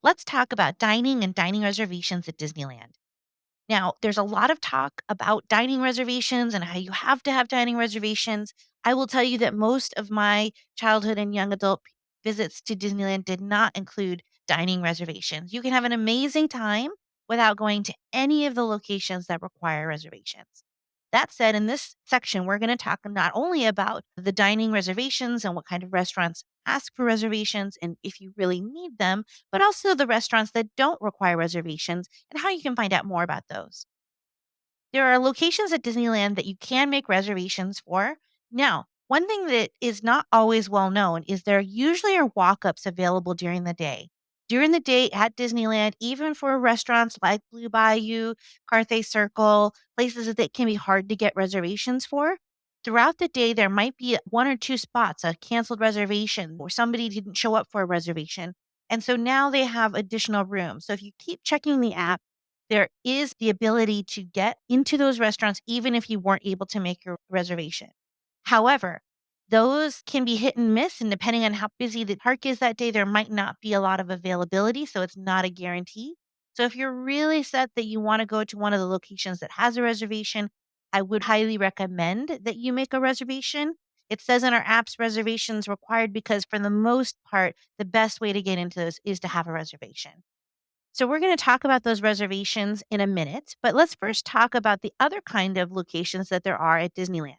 Let's talk about dining and dining reservations at Disneyland. Now, there's a lot of talk about dining reservations and how you have to have dining reservations. I will tell you that most of my childhood and young adult visits to Disneyland did not include dining reservations. You can have an amazing time without going to any of the locations that require reservations. That said, in this section, we're going to talk not only about the dining reservations and what kind of restaurants ask for reservations and if you really need them, but also the restaurants that don't require reservations and how you can find out more about those. There are locations at Disneyland that you can make reservations for. Now, one thing that is not always well known is there usually are walk ups available during the day. During the day at Disneyland, even for restaurants like Blue Bayou, Carthay Circle, places that can be hard to get reservations for, throughout the day, there might be one or two spots, a canceled reservation, or somebody didn't show up for a reservation. And so now they have additional room. So if you keep checking the app, there is the ability to get into those restaurants even if you weren't able to make your reservation. However, those can be hit and miss, and depending on how busy the park is that day, there might not be a lot of availability, so it's not a guarantee. So if you're really set that you want to go to one of the locations that has a reservation, I would highly recommend that you make a reservation. It says in our apps reservations required because for the most part, the best way to get into those is to have a reservation. So we're going to talk about those reservations in a minute, but let's first talk about the other kind of locations that there are at Disneyland.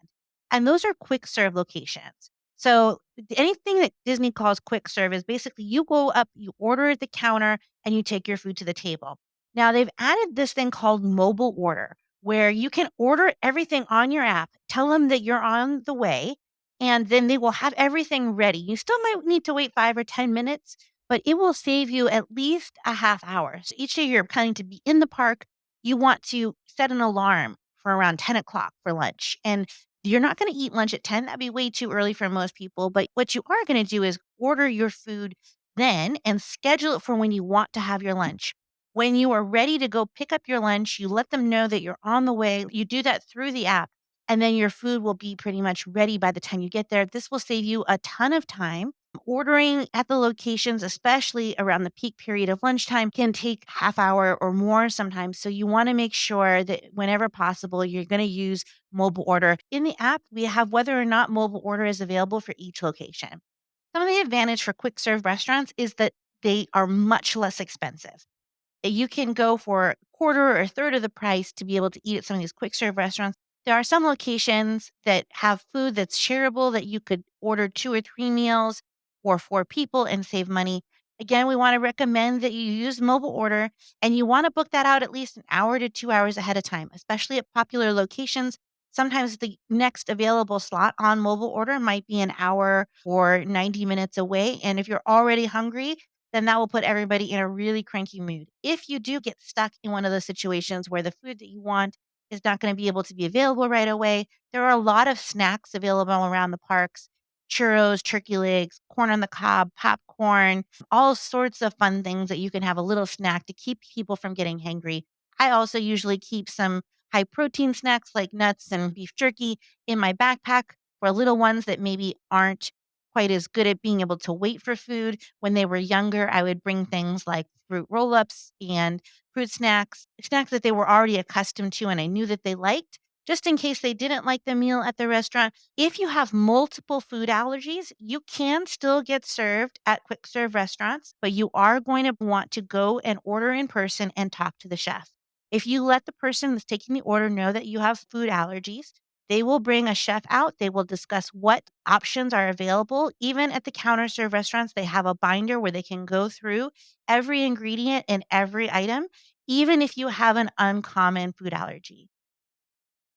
And those are quick serve locations. So anything that Disney calls quick serve is basically you go up, you order at the counter, and you take your food to the table. Now they've added this thing called mobile order, where you can order everything on your app, tell them that you're on the way, and then they will have everything ready. You still might need to wait 5 or 10 minutes, but it will save you at least a half hour. So each day you're planning to be in the park, you want to set an alarm for around 10 o'clock for lunch. And you're not going to eat lunch at 10. That'd be way too early for most people. But what you are going to do is order your food then and schedule it for when you want to have your lunch. When you are ready to go pick up your lunch, you let them know that you're on the way. You do that through the app, and then your food will be pretty much ready by the time you get there. This will save you a ton of time. Ordering at the locations, especially around the peak period of lunchtime, can take half hour or more sometimes. So you want to make sure that whenever possible, you're going to use mobile order. In the app, we have whether or not mobile order is available for each location. Some of the advantage for quick serve restaurants is that they are much less expensive. You can go for a quarter or a third of the price to be able to eat at some of these quick serve restaurants. There are some locations that have food that's shareable that you could order 2 or 3 meals or 4 people and save money. Again, we want to recommend that you use mobile order and you want to book that out at least an hour to 2 hours ahead of time, especially at popular locations. Sometimes the next available slot on mobile order might be an hour or 90 minutes away. And if you're already hungry, then that will put everybody in a really cranky mood. If you do get stuck in one of those situations where the food that you want is not going to be able to be available right away, there are a lot of snacks available around the parks: churros, turkey legs, corn on the cob, popcorn, all sorts of fun things that you can have a little snack to keep people from getting hangry. I also usually keep some high protein snacks like nuts and beef jerky in my backpack for little ones that maybe aren't quite as good at being able to wait for food. When they were younger, I would bring things like fruit roll-ups and fruit snacks, snacks that they were already accustomed to and I knew that they liked, just in case they didn't like the meal at the restaurant. If you have multiple food allergies, you can still get served at quick serve restaurants, but you are going to want to go and order in person and talk to the chef. If you let the person that's taking the order know that you have food allergies, they will bring a chef out. They will discuss what options are available. Even at the counter serve restaurants, they have a binder where they can go through every ingredient and every item, even if you have an uncommon food allergy.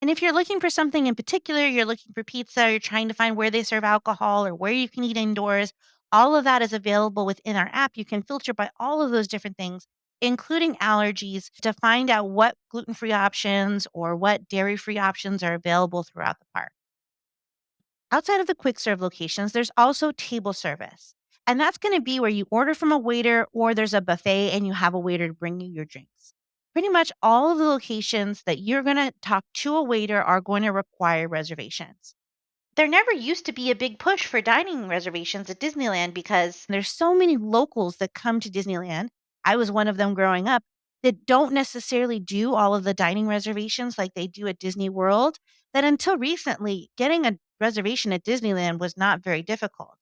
And if you're looking for something in particular, you're looking for pizza, you're trying to find where they serve alcohol or where you can eat indoors, all of that is available within our app. You can filter by all of those different things, including allergies, to find out what gluten free options or what dairy free options are available throughout the park. Outside of the quick serve locations, there's also table service. And that's going to be where you order from a waiter or there's a buffet and you have a waiter to bring you your drinks. Pretty much all of the locations that you're going to talk to a waiter are going to require reservations. There never used to be a big push for dining reservations at Disneyland because there's so many locals that come to Disneyland. I was one of them growing up that don't necessarily do all of the dining reservations like they do at Disney World, that until recently, getting a reservation at Disneyland was not very difficult.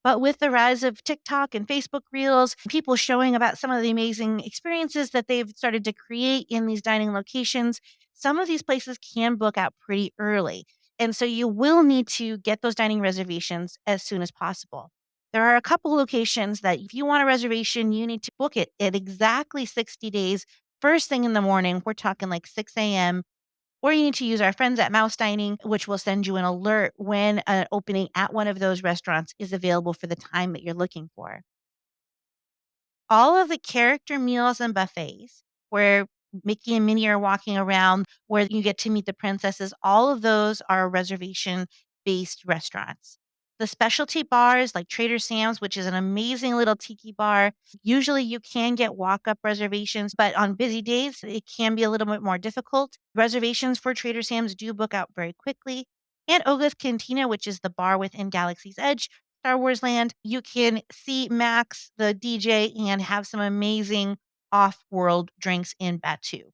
But with the rise of TikTok and Facebook Reels, people showing about some of the amazing experiences that they've started to create in these dining locations, some of these places can book out pretty early. And so you will need to get those dining reservations as soon as possible. There are a couple locations that if you want a reservation, you need to book it at exactly 60 days. First thing in the morning, we're talking like 6 a.m. Or you need to use our friends at Mouse Dining, which will send you an alert when an opening at one of those restaurants is available for the time that you're looking for. All of the character meals and buffets where Mickey and Minnie are walking around, where you get to meet the princesses, all of those are reservation-based restaurants. The specialty bars like Trader Sam's, which is an amazing little tiki bar, usually you can get walk-up reservations, but on busy days, it can be a little bit more difficult. Reservations for Trader Sam's do book out very quickly. And Oga's Cantina, which is the bar within Galaxy's Edge, Star Wars Land, you can see Max, the DJ, and have some amazing off-world drinks in Batu.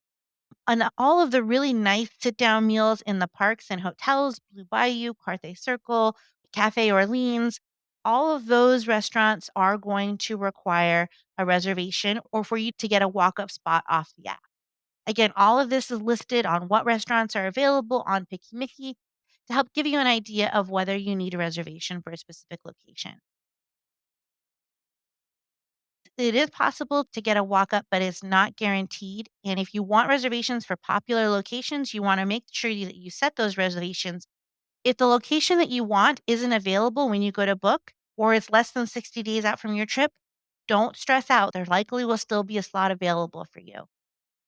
And all of the really nice sit-down meals in the parks and hotels, Blue Bayou, Carthay Circle, Cafe Orleans, all of those restaurants are going to require a reservation or for you to get a walk-up spot off the app. Again, all of this is listed on what restaurants are available on Picky Mickey to help give you an idea of whether you need a reservation for a specific location. It is possible to get a walk up, but it's not guaranteed. And if you want reservations for popular locations, you want to make sure that you set those reservations. If the location that you want isn't available when you go to book, or it's less than 60 days out from your trip, don't stress out. There likely will still be a slot available for you.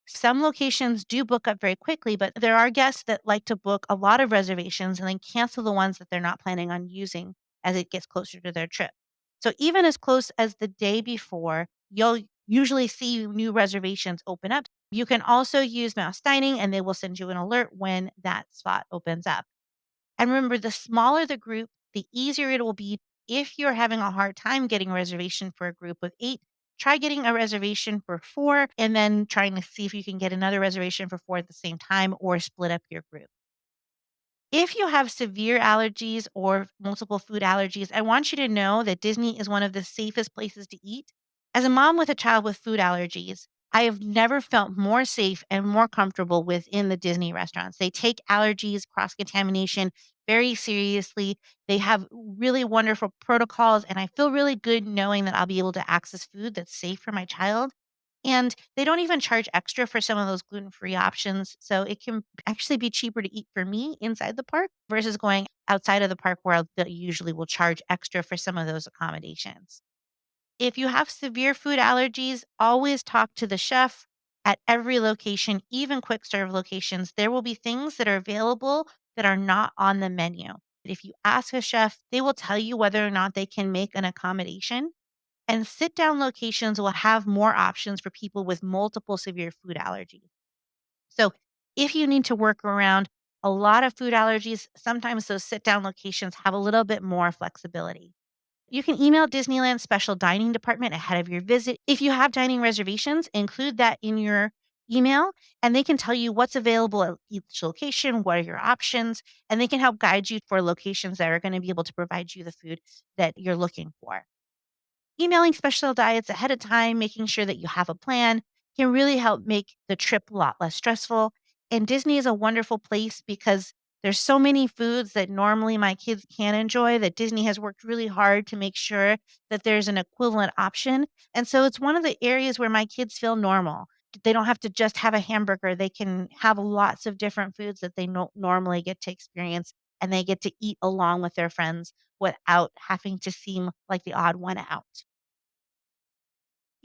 Some locations do book up very quickly, but there are guests that like to book a lot of reservations and then cancel the ones that they're not planning on using as it gets closer to their trip. So even as close as the day before, you'll usually see new reservations open up. You can also use Mouse Dining and they will send you an alert when that spot opens up. And remember, the smaller the group, the easier it will be. If you're having a hard time getting a reservation for a group of 8, try getting a reservation for 4 and then trying to see if you can get another reservation for 4 at the same time or split up your group. If you have severe allergies or multiple food allergies, I want you to know that Disney is one of the safest places to eat. As a mom with a child with food allergies, I have never felt more safe and more comfortable within the Disney restaurants. They take allergies, cross contamination very seriously. They have really wonderful protocols, and I feel really good knowing that I'll be able to access food that's safe for my child. And they don't even charge extra for some of those gluten-free options, so it can actually be cheaper to eat for me inside the park versus going outside of the park where they usually will charge extra for some of those accommodations. If you have severe food allergies, always talk to the chef at every location, even quick serve locations. There will be things that are available that are not on the menu. If you ask a chef, they will tell you whether or not they can make an accommodation. And sit down locations will have more options for people with multiple severe food allergies. So if you need to work around a lot of food allergies, sometimes those sit down locations have a little bit more flexibility. You can email Disneyland's special dining department ahead of your visit. If you have dining reservations, include that in your email and they can tell you what's available at each location, what are your options, and they can help guide you for locations that are going to be able to provide you the food that you're looking for. Emailing special diets ahead of time, making sure that you have a plan can really help make the trip a lot less stressful. And Disney is a wonderful place because there's so many foods that normally my kids can enjoy that Disney has worked really hard to make sure that there's an equivalent option. And so it's one of the areas where my kids feel normal. They don't have to just have a hamburger. They can have lots of different foods that they normally get to experience and they get to eat along with their friends without having to seem like the odd one out.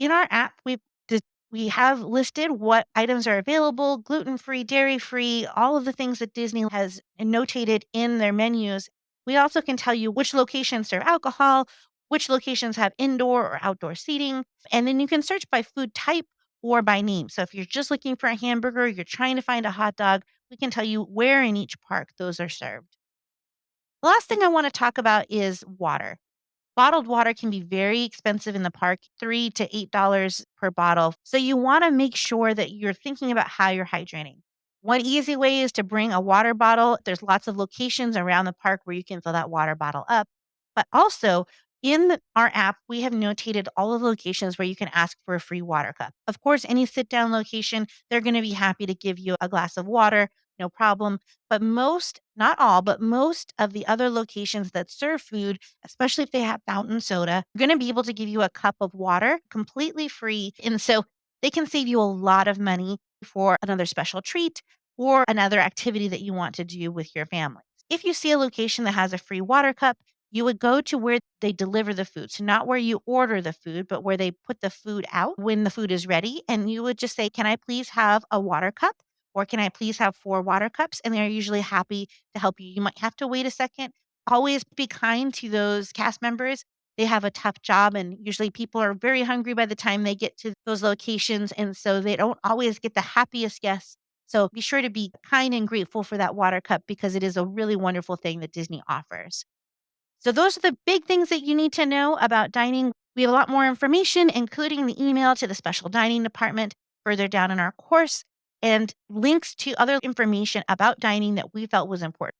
In our app, we have listed what items are available, gluten-free, dairy-free, all of the things that Disney has notated in their menus. We also can tell you which locations serve alcohol, which locations have indoor or outdoor seating, and then you can search by food type or by name. So if you're just looking for a hamburger, you're trying to find a hot dog, we can tell you where in each park those are served. The last thing I want to talk about is water. Bottled water can be very expensive in the park, $3 to $8 per bottle. So you want to make sure that you're thinking about how you're hydrating. One easy way is to bring a water bottle. There's lots of locations around the park where you can fill that water bottle up. But also, our app, we have notated all of the locations where you can ask for a free water cup. Of course, any sit down location, they're going to be happy to give you a glass of water, no problem. But most, not all, but most of the other locations that serve food, especially if they have fountain soda, are going to be able to give you a cup of water completely free. And so they can save you a lot of money for another special treat or another activity that you want to do with your family. If you see a location that has a free water cup, you would go to where they deliver the food. So, not where you order the food, but where they put the food out when the food is ready. And you would just say, "Can I please have a water cup? Or can I please have 4 water cups?" And they're usually happy to help you. You might have to wait a second. Always be kind to those cast members. They have a tough job, and usually people are very hungry by the time they get to those locations. And so they don't always get the happiest guests. So be sure to be kind and grateful for that water cup because it is a really wonderful thing that Disney offers. So those are the big things that you need to know about dining. We have a lot more information, including the email to the special dining department further down in our course and links to other information about dining that we felt was important.